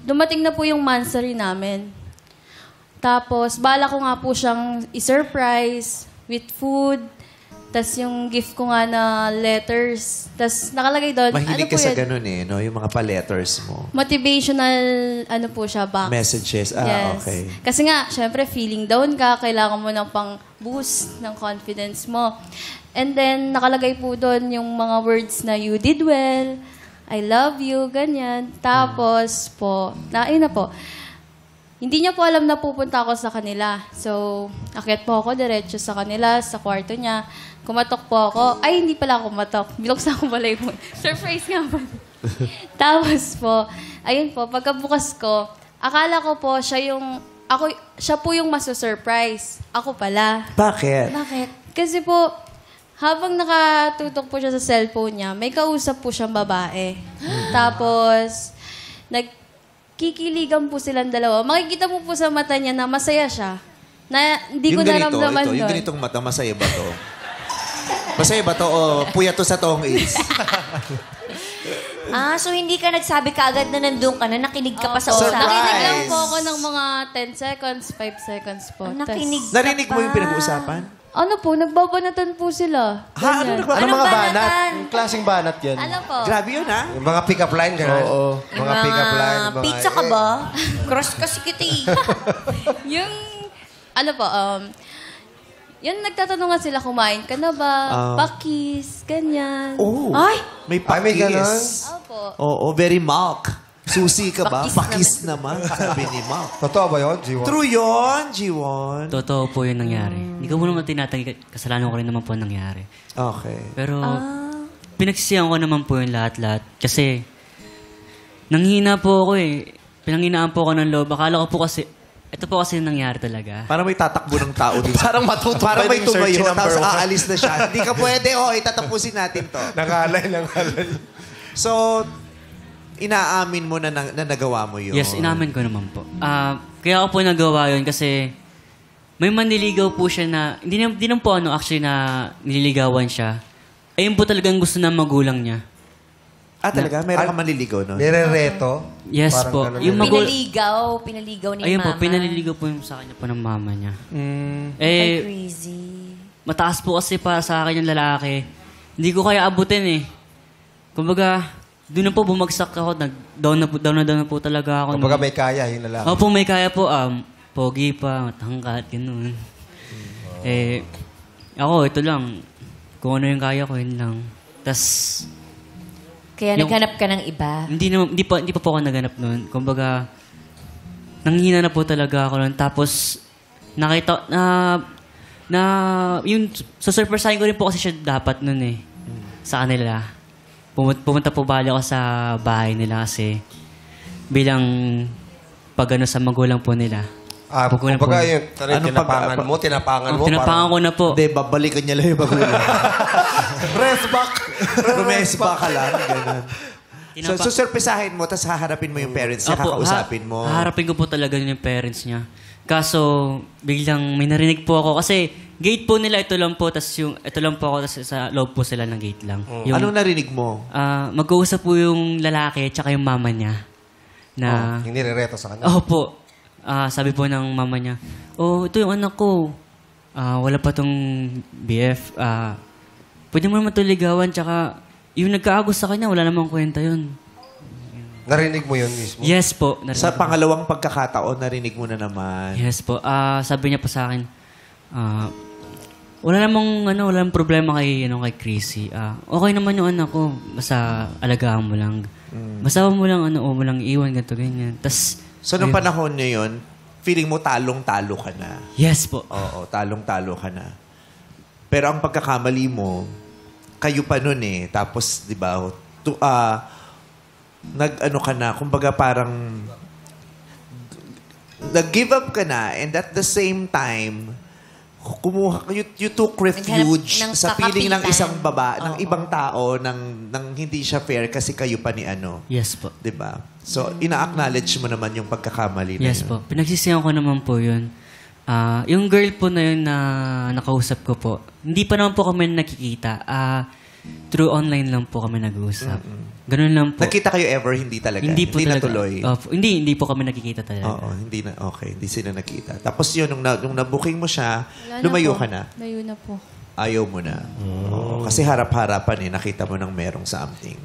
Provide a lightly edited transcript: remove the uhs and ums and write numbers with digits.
dumating na po yung monthsary namin. Tapos, bala ko nga po siyang i-surprise with food. Tapos yung gift ko nga na letters. Tapos nakalagay doon, Mahilig ka sa ganun eh, no? Yung mga pa-letters mo. Motivational, po siya, box. Messages. Yes. Okay. Kasi nga, syempre, feeling down ka, kailangan mo ng pang-boost ng confidence mo. And then, nakalagay po doon yung mga words na you did well, I love you, ganyan. Tapos po, ayun na po. Hindi niya po alam na pupunta ako sa kanila. So, akyat po ako diretso sa kanila, sa kwarto niya. Kumatok po ako. Ay, hindi pala ako kumatok. Binuksan ko pala yung surprise nga po. Tapos po, ayun po, pagkabukas ko, akala ko po siya po yung maso-surprise. Ako pala. Bakit? Kasi po, habang nakatutok po siya sa cellphone niya, may kausap po siyang babae. Tapos, nagkikiligan po silang dalawa. Makikita mo po sa mata niya na masaya siya. Na hindi ko naramdaman Yung ganitong mata, masaya ba to? Masaya ba to o puya to sa tong is? So hindi ka nagsabi kaagad na nandun ka na, nakinig ka pa sa usapan. Nakinig lang po ako ng mga 10 seconds, 5 seconds po. Nakinig ka Narinig mo yung pinag-uusapan? Ano po, nagbabanatan po sila. Ano Ano mga banat? Yung klaseng banat yan. Ano po? Grabe yun, ha? Yung mga pick-up line, gano'n. Oo. Mga pick-up line. Mga, pizza ka ba? Crush kasi kita eh. Yung, yun, nagtatanungan sila, kumain ka na ba? Pakis, ganyan. Oh. Ay! May Ay, may ganun? pakis. Opo. Oo, very milk. Susi ka ba? Pakis naman, sabi ni Mark. Totoo ba yun, G1? True yun, G1. Totoo po yung nangyari. Hindi ko mo naman tinatanggi, kasalanan ko rin naman po ang nangyari. Okay. Pero, pinagsisihan ko naman po yung lahat-lahat. Kasi, nanghina po ako eh. Pinanghinaan po ako ng loob. Akala ko po kasi, ito po kasi yung nangyari talaga. Parang may tatakbo ng tao dito. Parang matuto Parang may yung search tumayo, number tapos one. aalis na siya. Hindi ka pwede, itatapusin natin to. Nangalay. So, inaamin mo na nagawa mo yun. Yes, inamin ko naman po. Kaya ako po nagawa yun kasi may manliligaw po siya na, hindi naman po actually na nililigawan siya. Ayun po talagang gusto ng magulang niya. Talaga? Meron ka manliligaw, no? Nire-reto? Yes Parang po. ganun Yung Pinaligaw ni ayun mama. po, pinaliligaw po yung sa kanya po ng mama niya. Ay, crazy. Mataas po kasi para sa akin yung lalaki. Hindi ko kaya abutin eh. Kumbaga, doon na po bumagsak ako. Down na po talaga ako. Kumbaga may kaya yung lalaki. Opo, may kaya po. Pogi pa, matangkat, ganun. Ako, ito lang. Kung ano yung kaya ko, yun lang. Tas, Kaya naghanap ka ng iba. hindi pa po ako naghanap noon. Kumbaga, nanghina na po talaga ako noon. Tapos, nakita, yung, surpresahin ko rin po kasi siya dapat noon eh. Sa kanila. Pumunta po bali ako sa bahay nila kasi bilang pag sa magulang po nila. Kumbaga yun, tinapangan mo. Tinapangan ko na po. Hindi, babalikan niya lang yung magulang. Rest back ka lang. Ganun. So, surpresahin mo, tapos haharapin mo yung parents niya, kakausapin mo. Haharapin ko po talaga yung parents niya. Kaso, biglang may narinig po ako. Kasi, gate po nila, ito lang po, tapos sa loob po sila ng gate lang. Anong narinig mo? Mag-uusap po yung lalaki, tsaka yung mama niya. Na, Yung nire-reto sa kanya. Opo. Sabi po ng mama niya, ito yung anak ko. Wala pa tong BF. Pwede mo naman ito ligawan, tsaka yung nagkaagos sa kanya, wala namang kwenta yun. Narinig mo yun mismo? Yes po. Sa pangalawang pagkakataon, narinig mo na naman. Yes po. Sabi niya po sa akin, wala namang problema kay Chrissy. Okay naman yung anak ko. Basta alagaan mo lang. Basta mo lang iwan, ganito, ganyan. So, nung panahon niya yun, feeling mo talong-talo ka na. Yes po. Oo, talong-talo ka na. Pero ang pagkakamali mo, kayo pa nun eh. Tapos, di ba, nag-ano ka na, kumbaga parang nag-give up ka na and at the same time, you took refuge sa piling ng isang ng ibang tao ng hindi siya fair kasi kayo pa ni ano. Yes po. 'Di ba? So ina-acknowledge mo naman yung pagkakamali na yes yun. po. Pinagsisihan ko naman po 'yun. Yung girl po na yun na nakausap ko po, hindi pa naman po kami nakikita. through online lang po kami nag-uusap. Ganun lang po. Nagkita kayo ever? Hindi talaga? Hindi po talaga. natuloy? Hindi po kami nakikita talaga. Oo, hindi na. Okay, hindi sila nakita. Tapos yun, nung nabuking mo siya, Wala lumayo po. ka na. Layo na po. Ayaw mo na. Oo, kasi harap-harapan nakita mo nang merong something.